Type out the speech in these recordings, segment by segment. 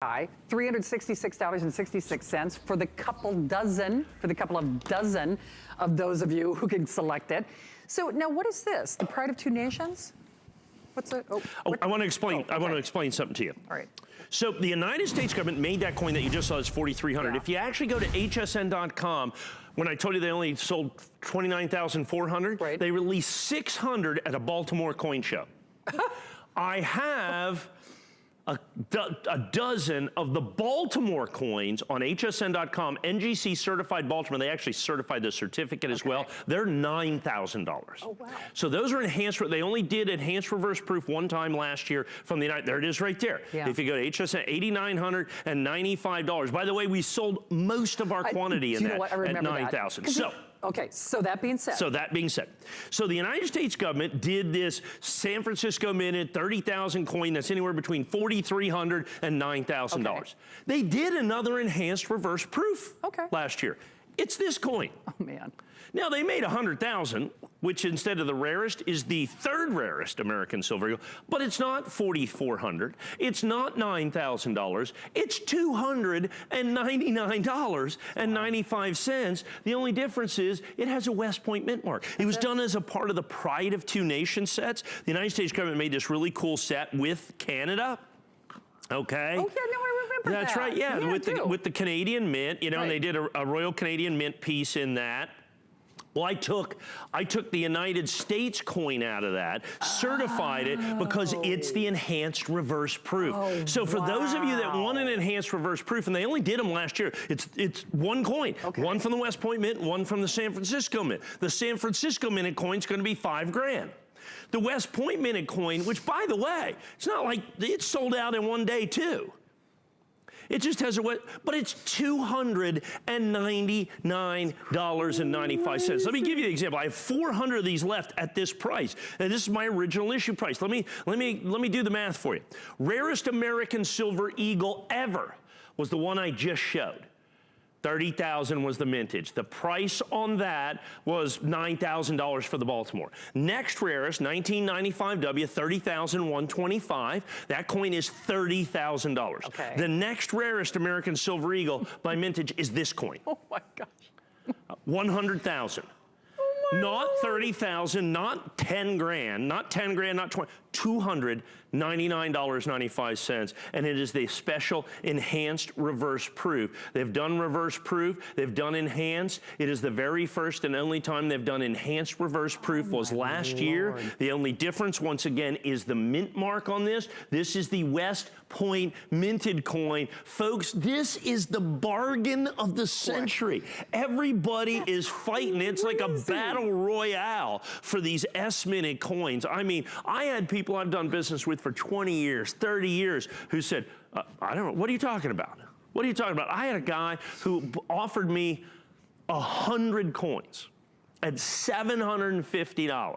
$366.66 for the couple of dozen of those of you who can select it. So now what is this? The Pride of Two Nations? What's it? I want to explain. I want to explain something to you. All right. So the United States government made that coin that you just saw is 4,300. Yeah. If you actually go to hsn.com, when I told you they only sold 29,400, right, they released 600 at a Baltimore coin show. I have a dozen of the Baltimore coins on hsn.com, NGC certified Baltimore. They actually certified the certificate as well. They're $9,000. Oh, wow. So those are enhanced. They only did enhanced reverse proof one time last year from the United. There it is right there. Yeah. If you go to hsn, $8,995. By the way, we sold most of our quantity in that at 9,000. So. Okay, so that being said. So the United States government did this San Francisco minted 30,000 coin that's anywhere between $4,300 and $9,000. Okay. They did another enhanced reverse proof last year. It's this coin. Oh man. Now they made 100,000, which instead of the rarest is the third rarest American silver eagle, but it's not 4,400. It's not $9,000. It's $299.95. The only difference is it has a West Point mint mark. It was done as a part of the Pride of Two Nations sets. The United States government made this really cool set with Canada. Okay. Oh yeah, no, I remember that. That's right. Yeah, with the Canadian Mint, you know, and they did a Royal Canadian Mint piece in that. Well, I took the United States coin out of that, certified it because it's the enhanced reverse proof. Oh, so for those of you that want an enhanced reverse proof, and they only did them last year, it's one coin, one from the West Point Mint, one from the San Francisco Mint. The San Francisco Minted coin's going to be $5 grand. The West Point Minted coin, which by the way, it's not like it's sold out in one day too. It just has but it's $299.95. Let me give you an example. I have 400 of these left at this price, and this is my original issue price. Let me do the math for you. Rarest American silver eagle ever was the one I just showed. 30,000 was the mintage. The price on that was $9,000 for the Baltimore. Next rarest, 1995W, 30,125. That coin is $30,000. Okay. The next rarest American silver eagle by mintage is this coin. Oh my gosh. 100,000. Not 30,000, not 10 grand, not 10 grand, not 20, $299.95, and it is the special enhanced reverse proof. They've done reverse proof, they've done enhanced. It is the very first and only time they've done enhanced reverse proof was last year. The only difference, once again, is the mint mark on this. This is the West Point minted coin. Folks, this is the bargain of the century. Everybody is fighting. It's like a battle royale for these S-minted coins. I mean, I had people I've done business with for 20 years, 30 years, who said, I don't know, what are you talking about? What are you talking about? I had a guy who offered me 100 coins at $750.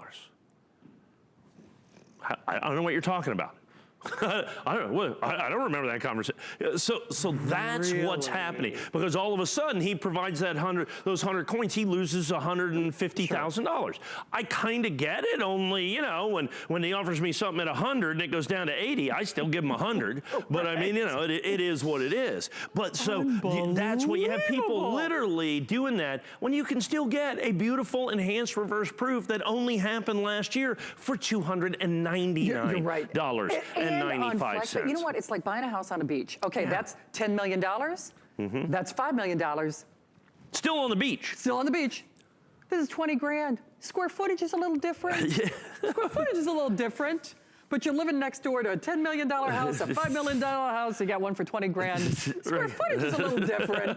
I don't know what you're talking about. I don't remember that conversation. So that's what's happening, because all of a sudden he provides that those 100 coins, he loses $150,000. I kind of get it, only, you know, when he offers me something at 100 and it goes down to 80, I still give him 100. But I mean, you know, it is what it is. But so that's what you have people literally doing that when you can still get a beautiful enhanced reverse proof that only happened last year for $299. You're right. And 95 cents. You know what? It's like buying a house on a beach. Okay, that's $10 million. That's $5 million. Still on the beach. Still on the beach. This is 20 grand. Square footage is a little different. Square footage is a little different. But you're living next door to a $10 million house, a $5 million house, you got one for 20 grand. Square footage is a little different.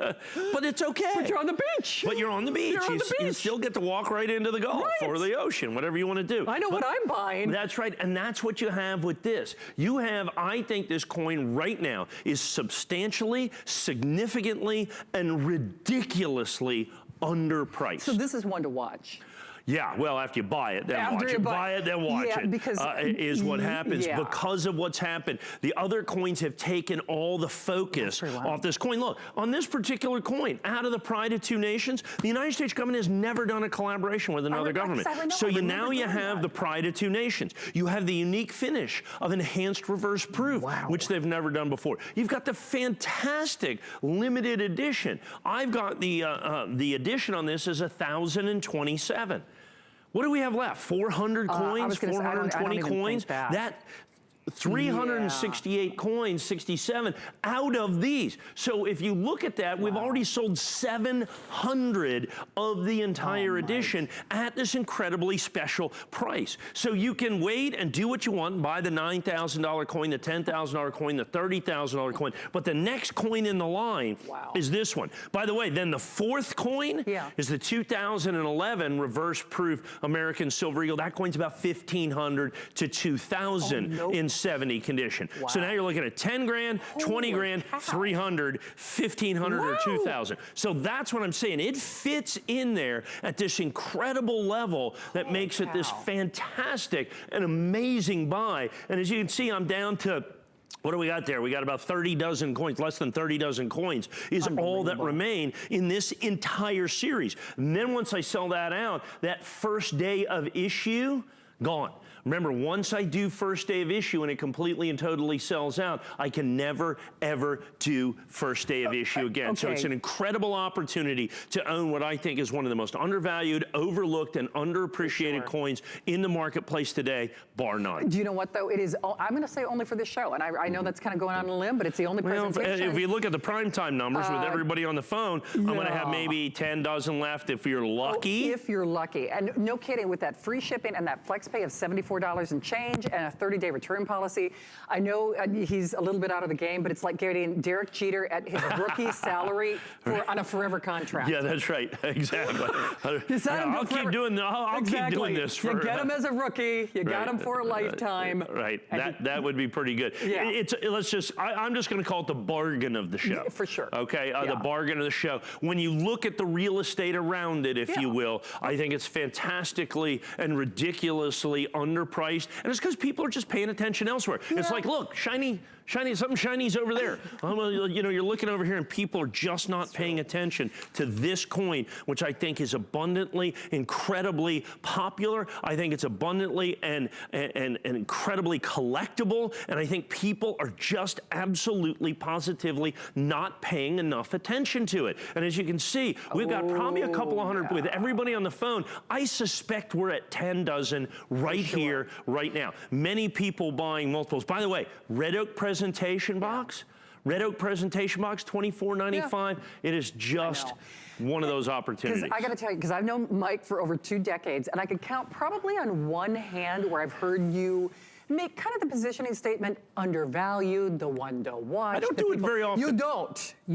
But it's okay. But you're on the beach. But you're on the beach. You still get to walk right into the Gulf or the ocean, whatever you want to do. I know what I'm buying. That's right, and that's what you have with this. You have, I think this coin right now is substantially, significantly, and ridiculously underpriced. So this is one to watch. Yeah, well, after you buy it, then After watch you it. buy- Buy it, then watch Yeah, it. because- Is what happens yeah. because of what's happened. The other coins have taken all the focus off this coin. Look, on this particular coin, out of the Pride of Two Nations, the United States government has never done a collaboration with another government. So now you have the Pride of Two Nations. You have the unique finish of enhanced reverse proof, which they've never done before. You've got the fantastic limited edition. I've got the edition on this is 1,027. What do we have left? 400 coins, 420 coins? That 368 coins, 67 out of these. So if you look at that, we've already sold 700 of the entire edition at this incredibly special price. So you can wait and do what you want, buy the $9,000 coin, the $10,000 coin, the $30,000 coin, but the next coin in the line is this one. By the way, then the fourth coin is the 2011 reverse proof American Silver Eagle. That coin's about 1,500 to 2,000 in 70 condition. So now you're looking at 10 grand, 20 grand, 300, 1,500 or 2,000. So that's what I'm saying. It fits in there at this incredible level that makes it this fantastic and amazing buy. And as you can see, I'm down to, what do we got there? We got about 30 dozen coins, less than 30 dozen coins is all that remain in this entire series. And then once I sell that out, that first day of issue, gone. Remember, once I do first day of issue and it completely and totally sells out, I can never, ever do first day of issue again. So it's an incredible opportunity to own what I think is one of the most undervalued, overlooked, and underappreciated coins in the marketplace today, bar none. Do you know what, though? It is, I'm going to say only for this show, and I know that's kind of going on a limb, but it's the only presentation. If you look at the primetime numbers with everybody on the phone, I'm going to have maybe 10 dozen left if you're lucky. If you're lucky. And no kidding, with that free shipping and that flex pay of $74 and change and a 30-day return policy. I know he's a little bit out of the game, but it's like getting Derek Jeter at his rookie salary on a forever contract. Yeah, that's right. Exactly. I'll keep doing this for. You get him as a rookie. You got him for a lifetime. Right. That would be pretty good. Yeah. I'm just going to call it the bargain of the show. For sure. Okay. The bargain of the show. When you look at the real estate around it, if you will, I think it's fantastically and ridiculously underpriced, and it's because people are just paying attention elsewhere. It's like, look, something shiny's over there. You know, you're looking over here and people are just not paying attention to this coin, which I think is abundantly, incredibly popular. I think it's abundantly and incredibly collectible, and I think people are just absolutely, positively not paying enough attention to it. And as you can see, we've got probably a couple of hundred with everybody on the phone. I suspect we're at 10 dozen right here, right now. Many people buying multiples. By the way, Red Oak presentation box, Red Oak presentation box, $24.95. It is just one of those opportunities. I got to tell you, because I've known Mike for over 2 decades, and I could count probably on one hand where I've heard you make kind of the positioning statement, undervalued, the one to watch. I don't do it very often. You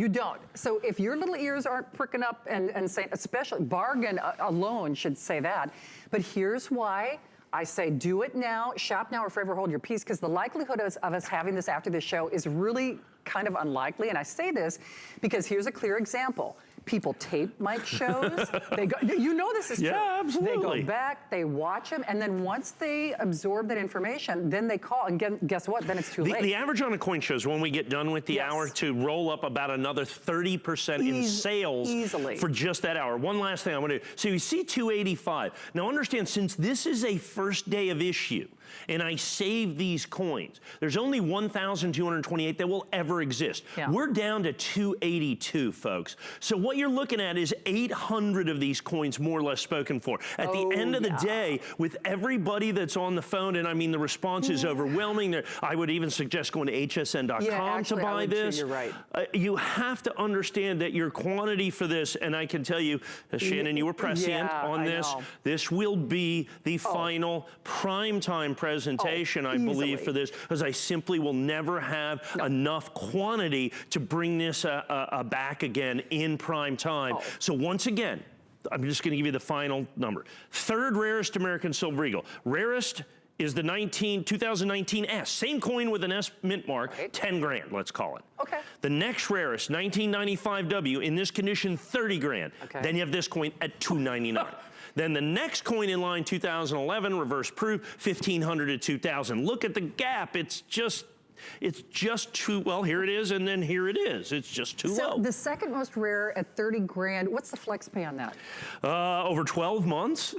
don't. So if your little ears aren't pricking up and saying, especially bargain alone should say that. But here's why I say do it now, shop now, or forever hold your peace, because the likelihood of us having this after this show is really kind of unlikely. And I say this because here's a clear example. People tape Mike's shows. They go, you know this is true. Yeah, absolutely. They go back, they watch him, and then once they absorb that information, then they call, and guess what? Then it's too late. The average on a coin show is when we get done with the hour to roll up about another 30% in sales for just that hour. One last thing I want to do. So you see 285. Now understand, since this is a first day of issue, and I save these coins, there's only 1,228 that will ever exist. We're down to 282, folks. So what you're looking at is 800 of these coins more or less spoken for. At the end of the day, with everybody that's on the phone, and I mean the response is overwhelming. I would even suggest going to hsn.com to buy this. You're right. You have to understand that your quantity for this, and I can tell you, Shannon, you were prescient on this. This will be the final primetime presentation, I believe, for this, because I simply will never have enough quantity to bring this back again in prime time. So once again, I'm just going to give you the final number. Third rarest American Silver Eagle. Rarest is the 2019 S. Same coin with an S mint mark, 10 grand, let's call it. Okay. The next rarest, 1995 W, in this condition, 30 grand. Then you have this coin at $299. Then the next coin in line, 2011, reverse proof, 1,500 to 2,000. Look at the gap. It's just too, well, here it is, and then here it is. It's just too low. So the second most rare at 30 grand, what's the flex pay on that? Over 12 months.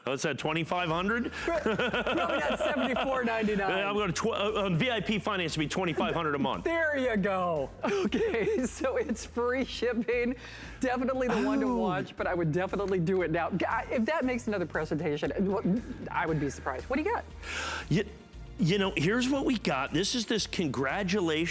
What's that, 2,500? Probably not $74.99. I'm going to, on VIP finance, it'd be $2,500 a month. There you go. Okay, so it's free shipping. Definitely the one to watch, but I would definitely do it now. If that makes another presentation, I would be surprised. What do you got? You know, here's what we got. This is this congratulations.